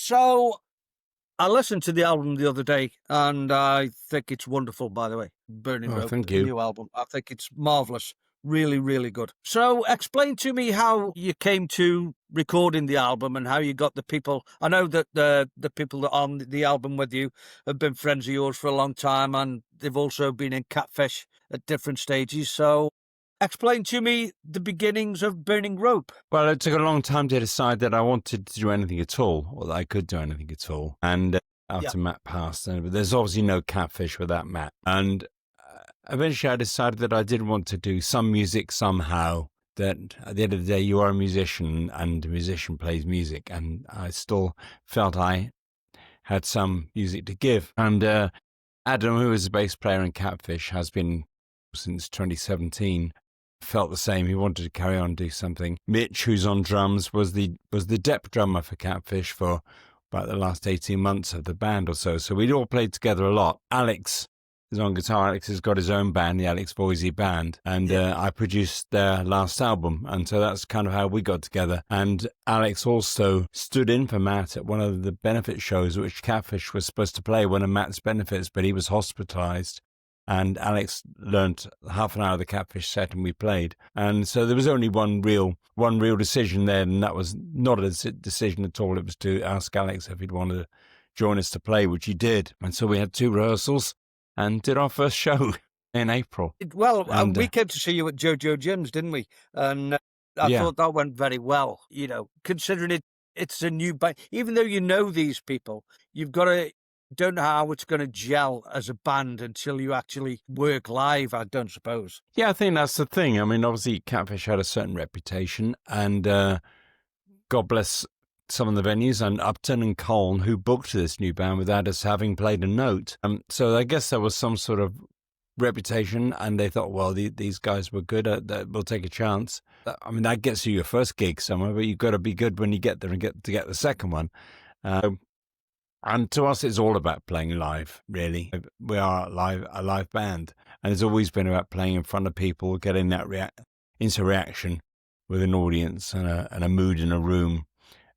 So I listened to the album the other day, and I think it's wonderful, by the way. Burning Rope, thank the you. new album. I think it's marvellous. Really, really good. So explain to me how you came to recording the album and how you got the people. I know that the people that are on the album with you have been friends of yours for a long time, and they've also been in Catfish at different stages. So explain to me the beginnings of Burning Rope. Well, it took a long time to decide that I wanted to do anything at all, or that I could do anything at all. And after Matt passed, and there's obviously no Catfish without Matt. And eventually I decided that I did want to do some music somehow, that at the end of the day, you are a musician and a musician plays music. And I still felt I had some music to give. And Adam, who is a bass player in Catfish, has been since 2017, felt the same. He wanted to carry on and do something. Mitch, who's on drums, was the depth drummer for Catfish for about the last 18 months of the band or so. So we'd all played together a lot. Alex is on guitar. Alex has got his own band, the Alex Boise Band, and I produced their last album, and so that's kind of how we got together. And Alex also stood in for Matt at one of the benefit shows, which Catfish was supposed to play, one of Matt's benefits, but he was hospitalized. And Alex learnt half an hour of the Catfish set, and we played. And so there was only one real decision there, and that was not a decision at all. It was to ask Alex if he'd want to join us to play, which he did. And so we had 2 rehearsals and did our first show in April. Well, we came to see you at Jojo Jim's, didn't we? And I thought that went very well, you know, considering it's a new band. Even though you know these people, you've got to... don't know how it's going to gel as a band until you actually work live, I don't suppose. Yeah, I think that's the thing. I mean, obviously, Catfish had a certain reputation, and God bless some of the venues, and Upton and Colne, who booked this new band without us having played a note. So I guess there was some sort of reputation, and they thought, well, these guys were good, we'll take a chance. I mean, that gets you your first gig somewhere, but you've got to be good when you get there and get the second one. And to us, it's all about playing live, really. We are a live band, and it's always been about playing in front of people, getting that interaction with an audience and a mood in a room.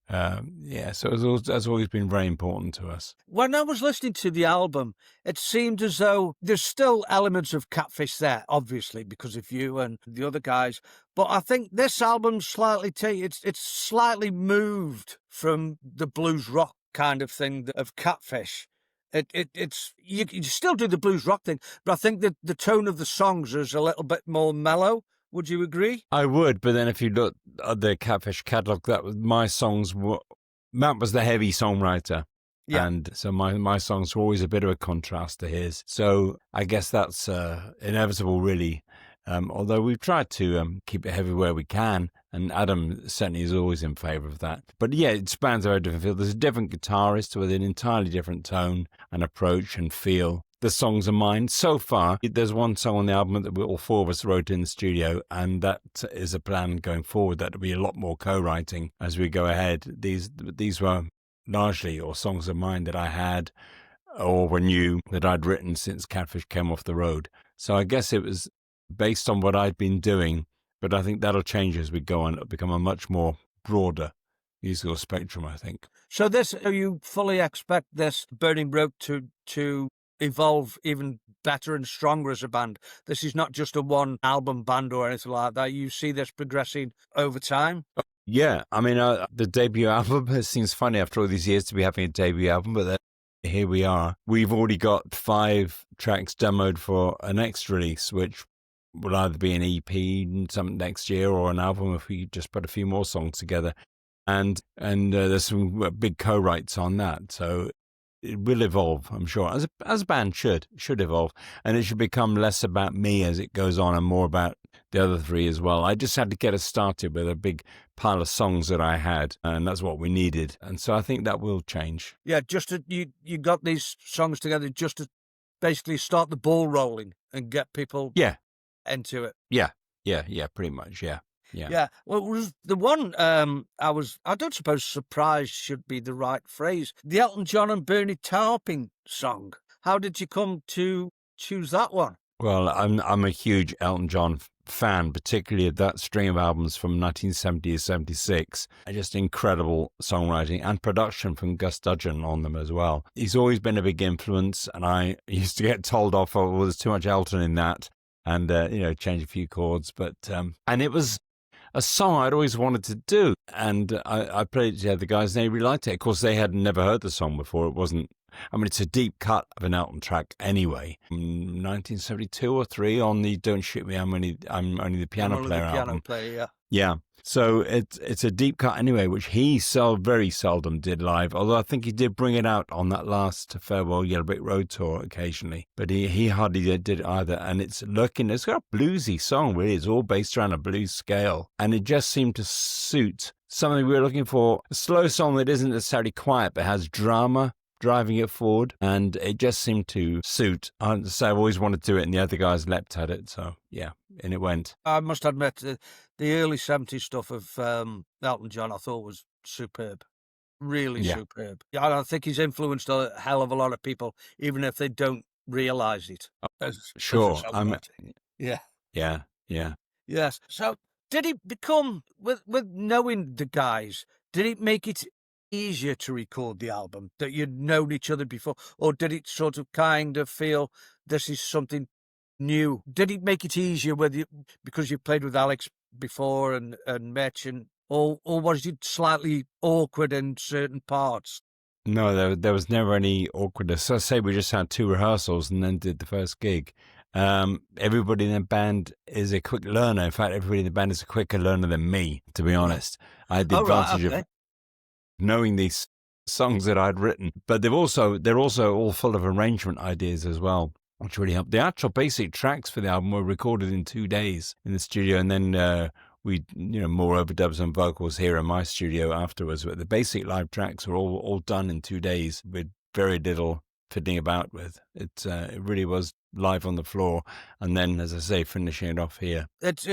So that's always been very important to us. When I was listening to the album, it seemed as though there's still elements of Catfish there, obviously, because of you and the other guys. But I think this album's slightly it's slightly moved from the blues rock kind of thing of Catfish. It's you still do the blues rock thing, but I think that the tone of the songs is a little bit more mellow. Would you agree? I would, but then if you look at the Catfish catalogue, that was my songs. Matt was the heavy songwriter, and so my songs were always a bit of a contrast to his. So I guess that's inevitable, really. Although we've tried to keep it heavy where we can, and Adam certainly is always in favour of that. But yeah, it spans a very different field. There's a different guitarist with an entirely different tone and approach and feel. The songs are mine. So far, there's one song on the album that all 4 of us wrote in the studio, and that is a plan going forward. That will be a lot more co-writing as we go ahead. These were largely or songs of mine that I had or were new that I'd written since Catfish came off the road. So I guess it was based on what I'd been doing, but I think that'll change as we go on. It'll become a much more broader musical spectrum, I think. So you fully expect this Burning Rope to evolve even better and stronger as a band? This is not just a one album band or anything like that. You see this progressing over time? Yeah, I mean, the debut album, it seems funny after all these years to be having a debut album, but then here we are. We've already got 5 tracks demoed for a next release, which will either be an EP some next year or an album if we just put a few more songs together. And there's some big co-writes on that. So it will evolve, I'm sure, as a band should evolve. And it should become less about me as it goes on and more about the other 3 as well. I just had to get us started with a big pile of songs that I had, and that's what we needed. And so I think that will change. Yeah, you got these songs together just to basically start the ball rolling and get people into it. Yeah, pretty much, yeah. Well, it was the one I don't suppose surprised should be the right phrase. The Elton John and Bernie Taupin song. How did you come to choose that one? Well, I'm a huge Elton John fan, particularly of that string of albums from 1970 to 76. Just incredible songwriting and production from Gus Dudgeon on them as well. He's always been a big influence, and I used to get told off, oh, well, there's too much Elton in that, and, change a few chords. But, and it was a song I'd always wanted to do, and I played it to the guys, and they really liked it. Of course, they had never heard the song before. It wasn't, I mean, it's a deep cut of an Elton track anyway. 1972 or 3 on the Don't Shoot Me, I'm only the piano player album. Yeah. So it's a deep cut anyway, which he very seldom did live, although I think he did bring it out on that last Farewell Yellow Brick Road tour occasionally. But he hardly did it either. And it's got a bluesy song, really. It's all based around a blues scale. And it just seemed to suit something we were looking for. A slow song that isn't necessarily quiet, but has drama driving it forward, and it just seemed to suit. So I've always wanted to do it, and the other guys leapt at it, so yeah, and it went. I must admit, the early 70s stuff of Elton John I thought was superb. Really superb. Yeah, I think he's influenced a hell of a lot of people, even if they don't realise it. Sure. Yeah. Yeah. Yes. So did it become, with knowing the guys, did it make it easier to record the album, that you'd known each other before, or did it sort of kind of feel this is something new? Did it make it easier with you because you played with Alex before and Mitch, or was it slightly awkward in certain parts? No, there was never any awkwardness. So I say we just had 2 rehearsals and then did the first gig. Everybody in the band is a quick learner. In fact, everybody in the band is a quicker learner than me, to be honest. I had the advantage of knowing these songs that I'd written, but they're also all full of arrangement ideas as well, which really helped. The actual basic tracks for the album were recorded in 2 days in the studio, and then we more overdubs and vocals here in my studio afterwards. But the basic live tracks were all done in 2 days with very little fiddling about with. It really was live on the floor, and then, as I say, finishing it off here. It's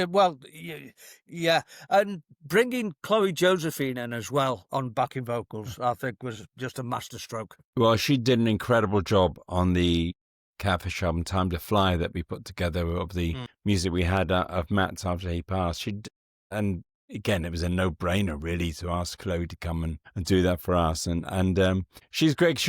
yeah, and bringing Chloe Josephine in as well on backing vocals, I think, was just a masterstroke. Well, she did an incredible job on the Catfish album, Time to Fly, that we put together of the music we had of Matt's after he passed. And again, it was a no-brainer really to ask Chloe to come and do that for us, and she's great.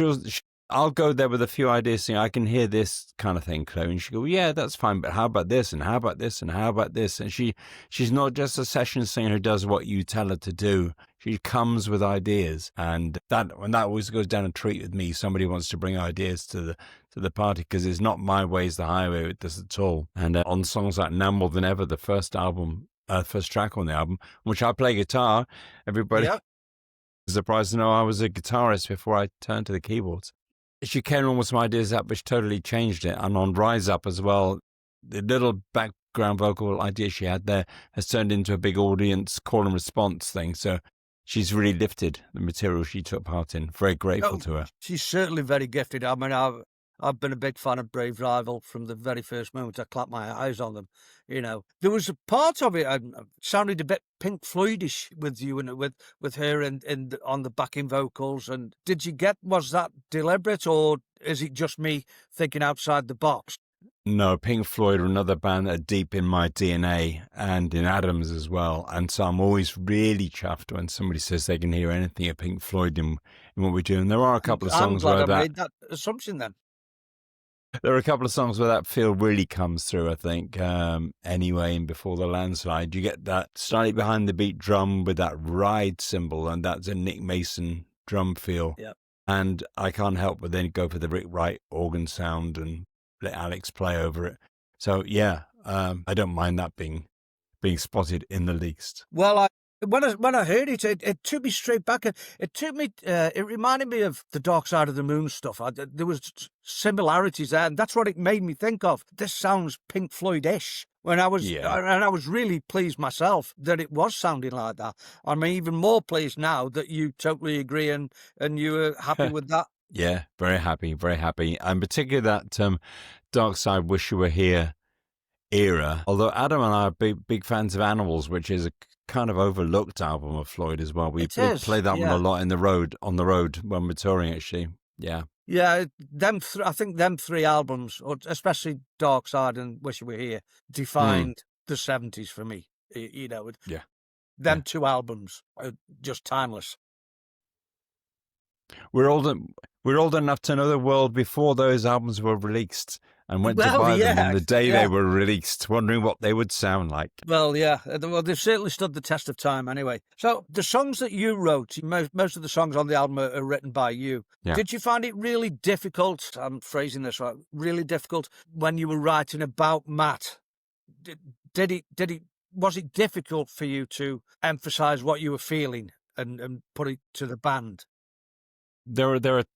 I'll go there with a few ideas, saying, I can hear this kind of thing, Chloe. And she'll go, yeah, that's fine, but how about this, and how about this, and how about this? And she's not just a session singer who does what you tell her to do. She comes with ideas, and that always goes down a treat with me. Somebody wants to bring ideas to the party, because it's not my way's the highway with this at all. And on songs like Now More Than Ever, the first track on the album, which I play guitar, everybody was surprised to know I was a guitarist before I turned to the keyboards. She came on with some ideas up, which totally changed it. And on Rise Up as well, the little background vocal idea she had there has turned into a big audience call and response thing. So she's really lifted the material she took part in. Very grateful to her. She's certainly very gifted. I mean, I've been a big fan of Brave Rival from the very first moment I clapped my eyes on them. There was a part of it sounded a bit Pink Floydish with you and with her on the backing vocals. And was that deliberate, or is it just me thinking outside the box? No, Pink Floyd are another band that are deep in my DNA and in Adam's as well. And so I'm always really chuffed when somebody says they can hear anything of Pink Floyd in what we do. And there are a couple of songs where I made that assumption then. There are a couple of songs where that feel really comes through, I think. Anyway, and Before the Landslide, you get that slightly behind the beat drum with that ride cymbal, and that's a Nick Mason drum feel. Yeah. And I can't help but then go for the Rick Wright organ sound and let Alex play over it. So yeah, I don't mind that being spotted in the least. Well, when I heard it, it took me straight back. It reminded me of the Dark Side of the Moon stuff. There was similarities there, and that's what it made me think of. This sounds Pink Floyd-ish. And I was really pleased myself that it was sounding like that. I'm even more pleased now that you totally agree and you were happy with that. Yeah, very happy, very happy. And particularly that Dark Side, Wish You Were Here era. Although Adam and I are big fans of Animals, which is a kind of overlooked album of Floyd as well. We play that one a lot on the road when we're touring, actually. Yeah. Yeah, I think them 3 albums, or especially Dark Side and Wish You Were Here, defined the 70s for me. Yeah. Them two albums are just timeless. We're old enough to know the world before those albums were released and went to Well, buy them yeah, on the day yeah. they were released, wondering what they would sound like. Well, yeah. Well, they've certainly stood the test of time anyway. So the songs that you wrote, most of the songs on the album are written by you. Yeah. Did you find it really difficult, I'm phrasing this right, really difficult when you were writing about Matt? Was it difficult for you to emphasize what you were feeling and put it to the band? There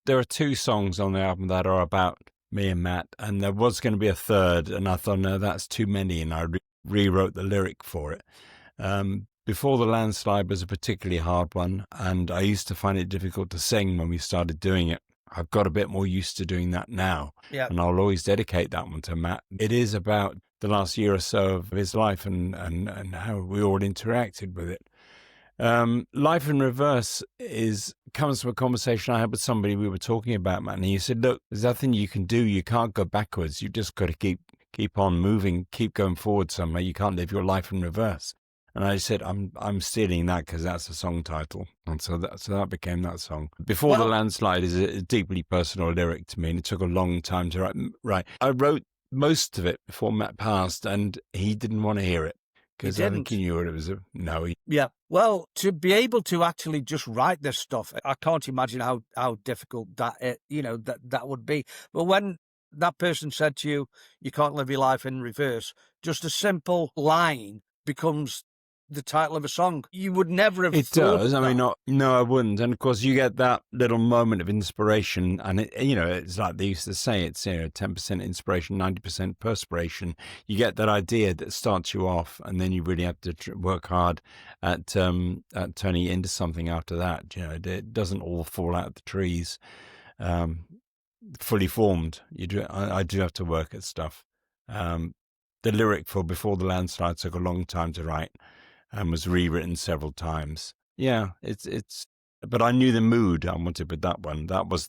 are two songs on the album that are about me and Matt, and there was going to be a third, and I thought, no, that's too many, and I rewrote the lyric for it. Before the Landslide was a particularly hard one, and I used to find it difficult to sing when we started doing it. I've got a bit more used to doing that now, and I'll always dedicate that one to Matt. It is about the last year or so of his life and how we all interacted with it. Life in Reverse comes from a conversation I had with somebody we were talking about, Matt, and he said, look, there's nothing you can do. You can't go backwards. You just got to keep on moving, keep going forward somewhere. You can't live your life in reverse. And I said, I'm stealing that because that's a song title. And so that became that song. Before the Landslide is a deeply personal lyric to me, and it took a long time to write. I wrote most of it before Matt passed, and he didn't want to hear it. Because I think he knew it was Yeah. Well, to be able to actually just write this stuff, I can't imagine how difficult that would be. But when that person said to you, you can't live your life in reverse, just a simple line becomes the title of a song. You would never have It does. I mean, no, I wouldn't. And of course, you get that little moment of inspiration, and it's like they used to say, it's 10% inspiration, 90% perspiration. You get that idea that starts you off, and then you really have to work hard at turning it into something after that. It doesn't all fall out of the trees, fully formed. I do have to work at stuff. The lyric for Before the Landslide took a long time to write, and was rewritten several times. Yeah, but I knew the mood I wanted with that one. That was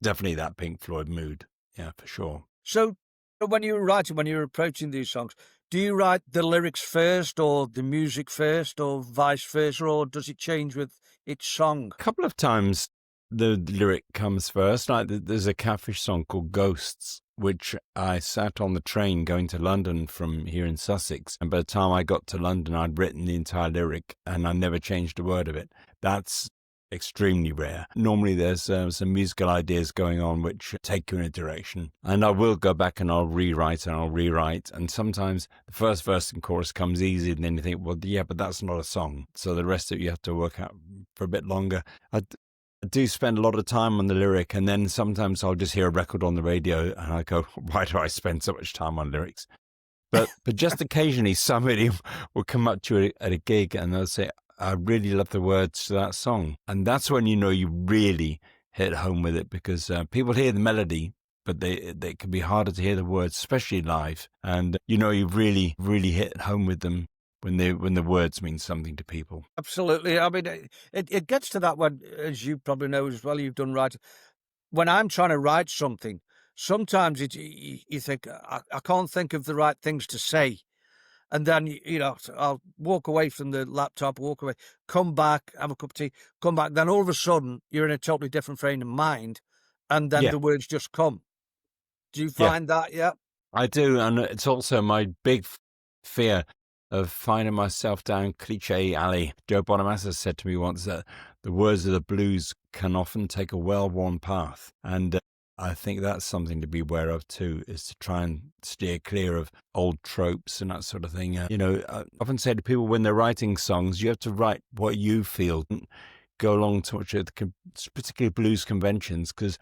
definitely that Pink Floyd mood. Yeah, for sure. So when you were approaching these songs, do you write the lyrics first or the music first or vice versa, or does it change with each song? A couple of times the lyric comes first. Like there's a Catfish song called Ghosts, which I sat on the train going to London from here in Sussex. And by the time I got to London, I'd written the entire lyric and I never changed a word of it. That's extremely rare. Normally there's some musical ideas going on which take you in a direction. And I will go back and I'll rewrite. And sometimes the first verse and chorus comes easy and then you think, well, yeah, but that's not a song. So the rest of it you have to work out for a bit longer. I do spend a lot of time on the lyric, and then sometimes I'll just hear a record on the radio and I go, why do I spend so much time on lyrics? But just occasionally somebody will come up to you at a gig and they'll say, I really love the words to that song. And that's when you really hit home with it, because people hear the melody, but they can be harder to hear the words, especially live. And you really, really hit home with them when the words mean something to people. Absolutely. I mean, it gets to that when, as you probably know as well, you've done writing. When I'm trying to write something, sometimes you think, I can't think of the right things to say. And then, I'll walk away from the laptop, come back, have a cup of tea, come back. Then all of a sudden, you're in a totally different frame of mind. And then the words just come. Do you find that? Yeah. I do. And it's also my big fear of finding myself down cliché alley. Joe Bonamassa said to me once that the words of the blues can often take a well-worn path. And I think that's something to be aware of too, is to try and steer clear of old tropes and that sort of thing. I often say to people when they're writing songs, you have to write what you feel. Go along to particularly blues conventions, because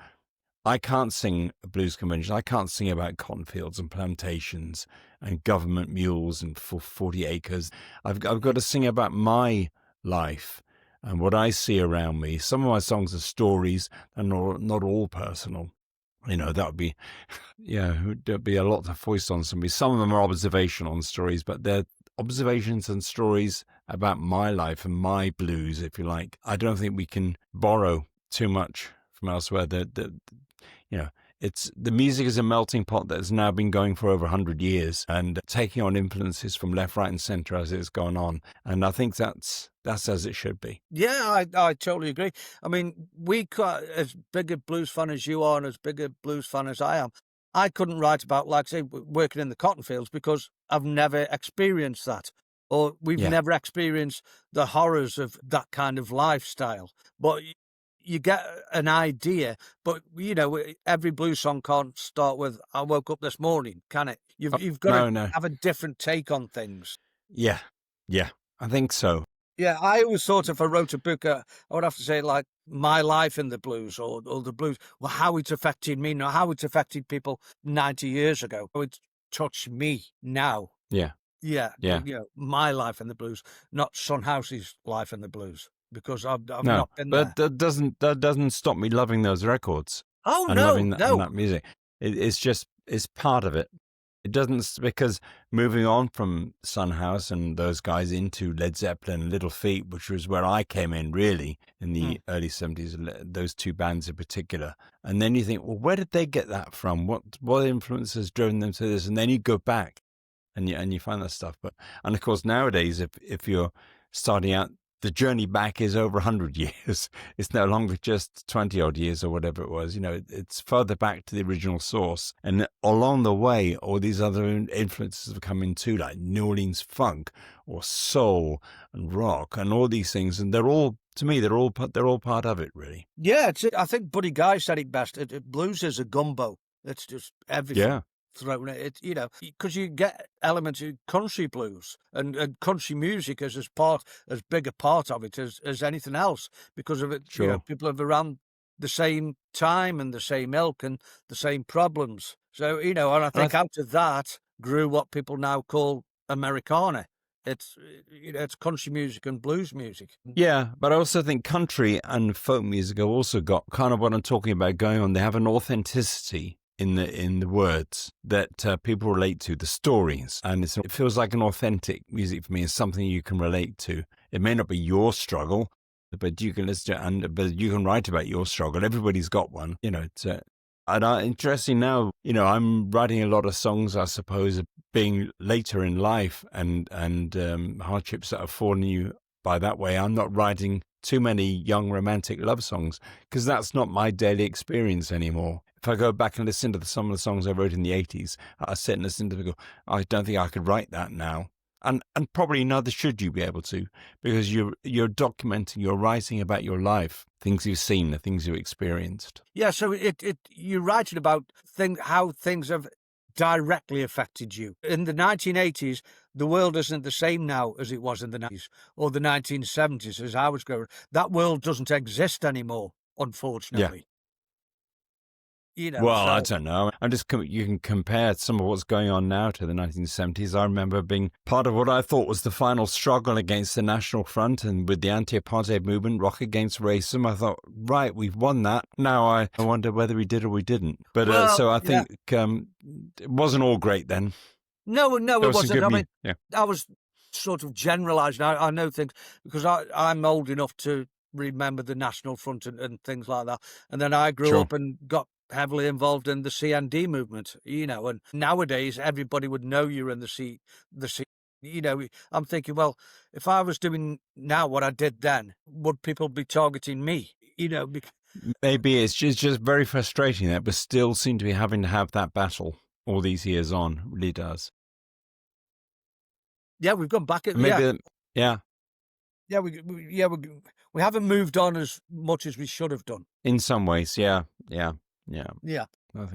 I can't sing a blues convention. I can't sing about cotton fields and plantations and government mules and 40 acres. I've got to sing about my life and what I see around me. Some of my songs are stories and not all personal. That would be, there'd be a lot to foist on somebody. Some of them are observational stories, but they're observations and stories about my life and my blues, if you like. I don't think we can borrow too much from elsewhere. It's the music is a melting pot that has now been going for over 100 years and taking on influences from left, right, and centre as it's gone on. And I think that's as it should be. Yeah, I totally agree. I mean, as big a blues fan as you are and as big a blues fan as I am, I couldn't write about, like, say, working in the cotton fields because I've never experienced that. Or we've never experienced the horrors of that kind of lifestyle. But you get an idea, but every blues song can't start with "I woke up this morning," can it? You've got to have a different take on things. Yeah, I think so. Yeah, I always thought if I wrote a book, I would have to say like my life in the blues or the blues, well, how it's affected me, not how it's affected people 90 years ago. How it's touched me now. Yeah. My life in the blues, not Son House's life in the blues. Because I've No, not been but there. that doesn't stop me loving those records. Oh, and no, loving no. that music. It's part of it. It doesn't, because moving on from Son House and those guys into Led Zeppelin and Little Feat, which was where I came in really in the early 70s, those two bands in particular. And then you think, well, where did they get that from? What influences driven them to this? And then you go back and you find that stuff. And of course, nowadays, if you're starting out, the journey back is over 100 years. It's no longer just 20 odd years or whatever it was. It's further back to the original source. And along the way, all these other influences have come in too, like New Orleans funk or soul and rock and all these things. And they're all, to me, they're all part of it, really. Yeah, I think Buddy Guy said it best. Blues is a gumbo. It's just everything. Yeah. Thrown it, because you get elements of country blues and country music as big a part of it as anything else because of it. Sure. People have around the same time and the same ilk and the same problems. So and I think out of that grew what people now call Americana. It's country music and blues music. Yeah, but I also think country and folk music have also got kind of what I'm talking about going on. They have an authenticity in the words that people relate to, the stories, and it feels like an authentic music for me. It's something you can relate to. It may not be your struggle, but you can listen to it, but you can write about your struggle. Everybody's got one, It's interesting now. I'm writing a lot of songs, I suppose, being later in life and hardships that have fallen you by that way. I'm not writing too many young romantic love songs because that's not my daily experience anymore. If I go back and listen to some of the songs I wrote in the 80s, I sit and listen to them and go, I don't think I could write that now. And probably neither should you be able to, because you're documenting, you're writing about your life, things you've seen, the things you've experienced. Yeah, so you're writing about how things have directly affected you. In the 1980s, the world isn't the same now as it was in the 90s or the 1970s as I was growing. That world doesn't exist anymore, unfortunately. Yeah. I don't know. You can compare some of what's going on now to the 1970s. I remember being part of what I thought was the final struggle against the National Front and with the anti-apartheid movement, Rock Against Racism. I thought, right, we've won that. Now I wonder whether we did or we didn't. But so I think it wasn't all great then. No, it wasn't. I mean, yeah. I was sort of generalising. I know things because I'm old enough to remember the National Front and things like that. And then I grew up and got heavily involved in the CND movement, and nowadays everybody would know you're in the C. I'm thinking, well, if I was doing now what I did then, would people be targeting me? Maybe it's just very frustrating that we still seem to be having to have that battle all these years on. It really does. Yeah, we've gone back. Yeah, we haven't moved on as much as we should have done. In some ways, yeah.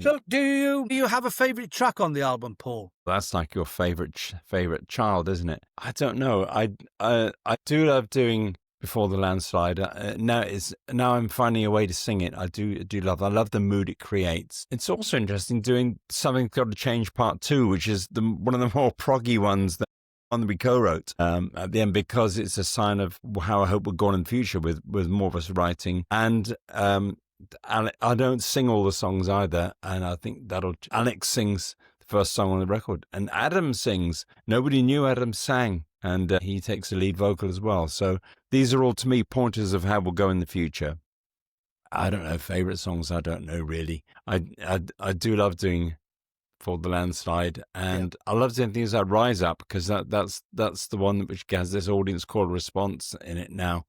So, do you have a favourite track on the album, Paul? That's like your favourite child, isn't it? I don't know. I do love doing Before the Landslide. Now I'm finding a way to sing it. I love the mood it creates. It's also interesting doing Something's Got to Change Part 2, which is one of the more proggy ones that we co-wrote at the end, because it's a sign of how I hope we're going in the future with more of us writing. And I don't sing all the songs either, and I think Alex sings the first song on the record, and Adam sings. Nobody knew Adam sang, and he takes the lead vocal as well. So these are all, to me, pointers of how we'll go in the future. I don't know, favorite songs. I don't know really. I do love doing For the Landslide, and I love doing things like Rise Up, because that's the one which has this audience call response in it now,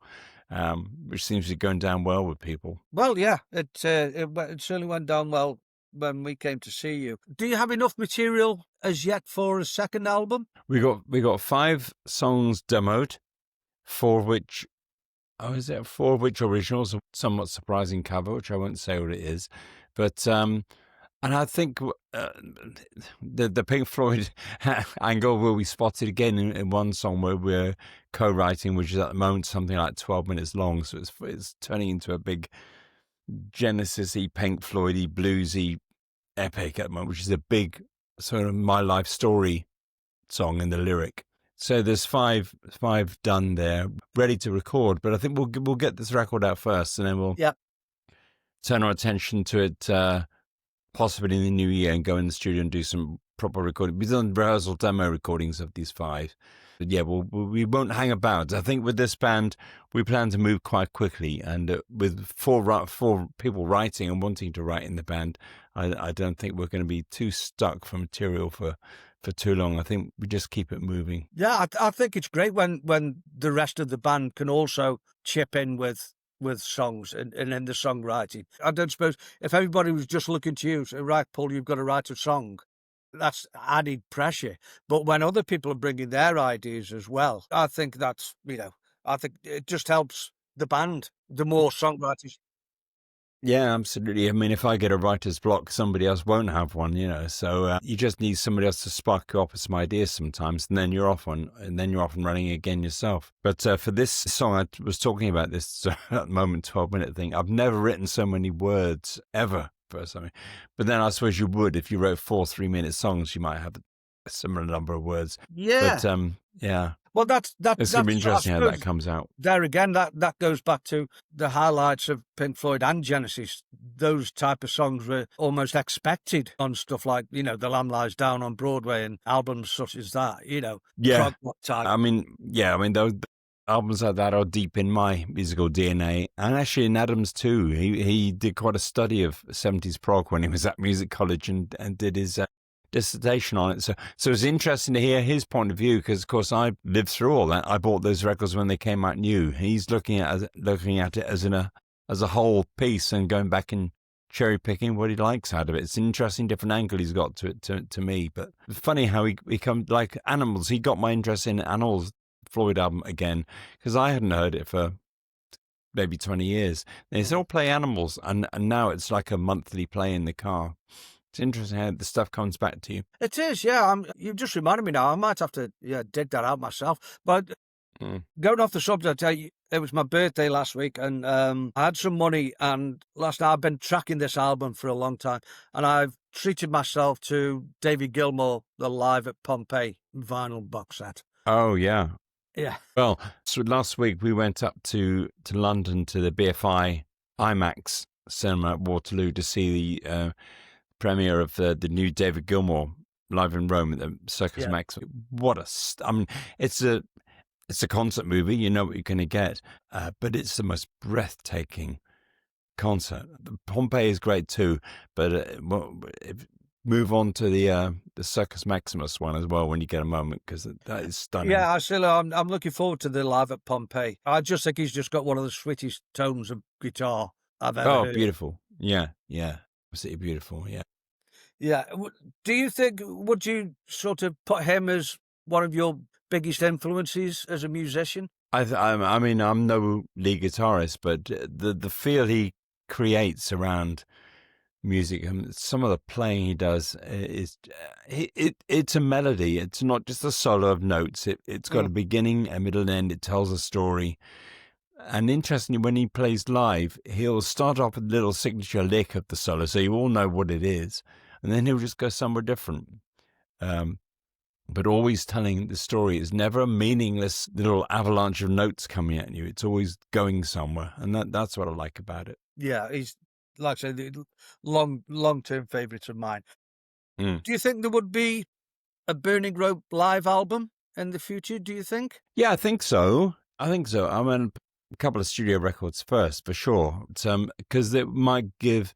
which seems to be going down well with people. Well, yeah, it certainly went down well when we came to see you. Do you have enough material as yet for a second album? We got 5 songs demoed, 4 of which originals, a somewhat surprising cover, which I won't say what it is, but and I think the Pink Floyd angle will be spotted again in one song where we're co-writing, which is at the moment something like 12 minutes long. So it's turning into a big Genesis-y, Pink Floyd-y, bluesy epic at the moment, which is a big sort of my life story song in the lyric. So there's five done there, ready to record. But I think we'll get this record out first, and then we'll turn our attention to it. Possibly in the new year, and go in the studio and do some proper recording. We've done rehearsal demo recordings of these 5. But yeah, we won't hang about. I think with this band, we plan to move quite quickly. And with 4 people writing and wanting to write in the band, I don't think we're going to be too stuck for material for too long. I think we just keep it moving. Yeah, I think it's great when the rest of the band can also chip in with songs and in the songwriting. I don't suppose if everybody was just looking to you, say, right, Paul, you've got to write a song, that's added pressure. But when other people are bringing their ideas as well, I think that's, I think it just helps the band, the more songwriters. Yeah, absolutely. I mean, if I get a writer's block, somebody else won't have one, So you just need somebody else to spark you up with some ideas sometimes, and then you're off and running again yourself. But for this song, I was talking about this at the moment, 12-minute thing. I've never written so many words ever for something. But then I suppose you would, if you wrote 4 3-minute songs, you might have a similar number of words. Yeah. But yeah. Well, it's going to be interesting how that comes out. There again, that goes back to the highlights of Pink Floyd and Genesis. Those type of songs were almost expected on stuff like, The Lamb Lies Down on Broadway and albums such as that, Yeah. Type. I mean, those albums like that are deep in my musical DNA. And actually in Adam's too. He did quite a study of 70s prog when he was at music college and did his dissertation on it. So it's interesting to hear his point of view, because of course I lived through all that. I bought those records when they came out new. He's looking at it as a whole piece and going back and cherry picking what he likes out of it. It's an interesting different angle he's got to it to me. But it's funny how he come like Animals. He got my interest in Animals Floyd album again, because I hadn't heard it for maybe 20 years. They said, play Animals, and now it's like a monthly play in the car. It's interesting how the stuff comes back to you. It is, yeah. You've just reminded me now. I might have to dig that out myself. But going off the subject, it was my birthday last week, and I had some money, and last night I've been tracking this album for a long time, and I've treated myself to David Gilmour, the Live at Pompeii vinyl box set. Oh, yeah. Yeah. Well, so last week we went up to London to the BFI IMAX cinema at Waterloo to see the premiere of the new David Gilmour live in Rome at the Circus Max. What it's a concert movie. You know what you're going to get, but it's the most breathtaking concert. Pompeii is great too, but move on to the Circus Maximus one as well when you get a moment, because that is stunning. Yeah, I'm looking forward to the Live at Pompeii. I just think he's just got one of the sweetest tones of guitar I've ever heard. Oh, beautiful. Yeah, absolutely beautiful. Yeah. Do you think, would you sort of put him as one of your biggest influences as a musician? I mean, I'm no lead guitarist, but the feel he creates around music and some of the playing he does is it's a melody. It's not just a solo of notes. It's got a beginning, a middle, and end. It tells a story. And interestingly, when he plays live, he'll start off with a little signature lick of the solo, so you all know what it is. And then he'll just go somewhere different. But always telling the story. Is never a meaningless little avalanche of notes coming at you. It's always going somewhere. And that's what I like about it. Yeah, he's, like I say, long-term favourite of mine. Do you think there would be a Burning Rope live album in the future, do you think? Yeah, I think so. I mean, a couple of studio records first, for sure, because it might give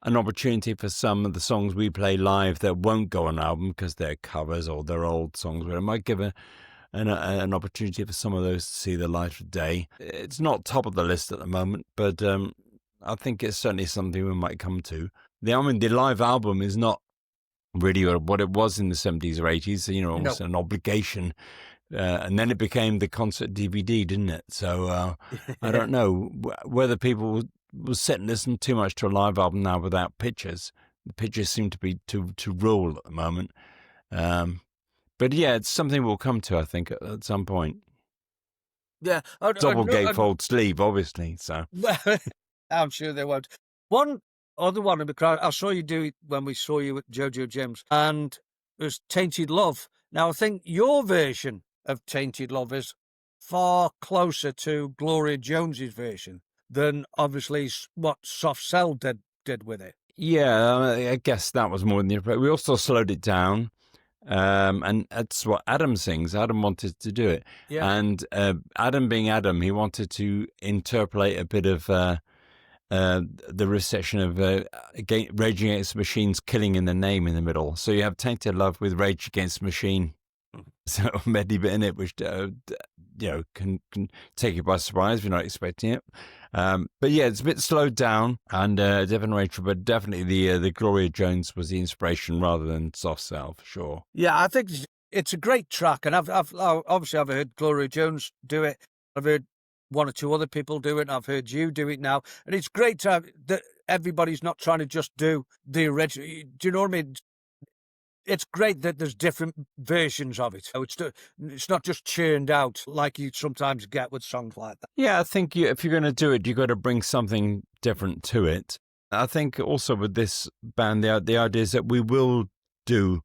an opportunity for some of the songs we play live that won't go on album because they're covers or they're old songs, but it might give an opportunity for some of those to see the light of day. It's not top of the list at the moment, but I think it's certainly something we might come to. The live album is not really what it was in the 70s or 80s, almost an obligation. And then it became the concert DVD, didn't it? So I don't know whether people will sit and listen too much to a live album now without pictures. The pictures seem to be to rule at the moment. But yeah, it's something we'll come to, I think, at some point. Yeah. Double gatefold sleeve, obviously. So I'm sure they won't. One other one in the crowd, I saw you do it when we saw you at Jojo Jim's, and it was Tainted Love. Now, I think your version of Tainted Love is far closer to Gloria Jones's version than obviously what Soft Cell did with it. Yeah, I guess that was more than the approach. We also slowed it down. And that's what Adam sings. Adam wanted to do it. Yeah. And Adam being Adam, he wanted to interpolate a bit of the recession of Rage Against the Machine's Killing in the Name in the middle. So you have Tainted Love with Rage Against the Machine. So a medley bit in it, which can take you by surprise if you're not expecting it. But yeah, it's a bit slowed down and different range, but definitely the Gloria Jones was the inspiration rather than Soft Cell for sure. Yeah, I think it's a great track, and I've obviously heard Gloria Jones do it. I've heard one or two other people do it, and I've heard you do it now, and it's great to have that everybody's not trying to just do the original. Do you know what I mean? It's great that there's different versions of it. So it's not just churned out like you sometimes get with songs like that. Yeah, I think if you're going to do it, you've got to bring something different to it. I think also with this band, the idea is that we will do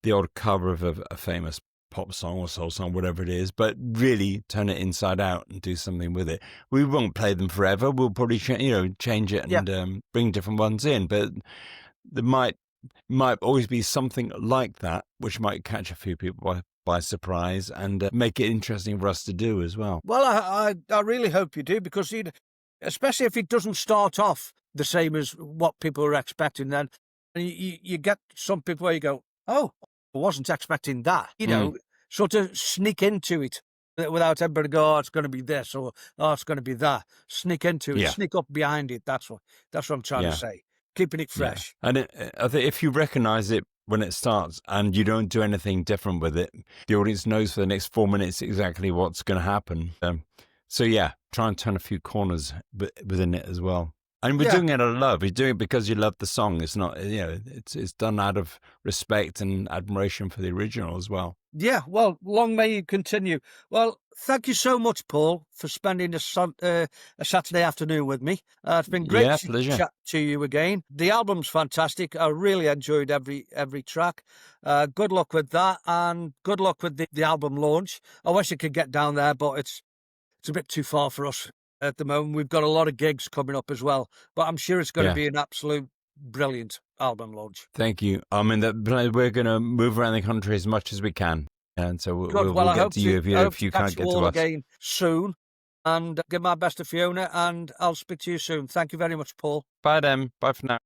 the odd cover of a famous pop song or soul song, whatever it is, but really turn it inside out and do something with it. We won't play them forever. We'll probably change it and bring different ones in, but there might always be something like that, which might catch a few people by surprise and make it interesting for us to do as well. Well, I really hope you do, because especially if it doesn't start off the same as what people are expecting, then you get some people where you go, oh, I wasn't expecting that, sort of sneak into it without everybody go, oh, it's going to be this or oh, it's going to be that. Sneak into it, sneak up behind it. That's what I'm trying to say. Keeping it fresh. Yeah. And I think if you recognise it when it starts and you don't do anything different with it, the audience knows for the next 4 minutes exactly what's going to happen. So yeah, try and turn a few corners within it as well. And we're doing it out of love. You're doing it because you love the song. It's not, it's done out of respect and admiration for the original as well. Yeah, well, long may you continue. Well, thank you so much, Paul, for spending a Saturday afternoon with me. It's been great to chat to you again. The album's fantastic. I really enjoyed every track. Good luck with that, and good luck with the album launch. I wish I could get down there, but it's a bit too far for us at the moment. We've got a lot of gigs coming up as well, but I'm sure it's going to be an absolute brilliant album launch. Thank you. I mean, we're going to move around the country as much as we can, and so we'll get to you if you can't get to us again soon. And give my best to Fiona, and I'll speak to you soon. Thank you very much, Paul. Bye then. Bye for now.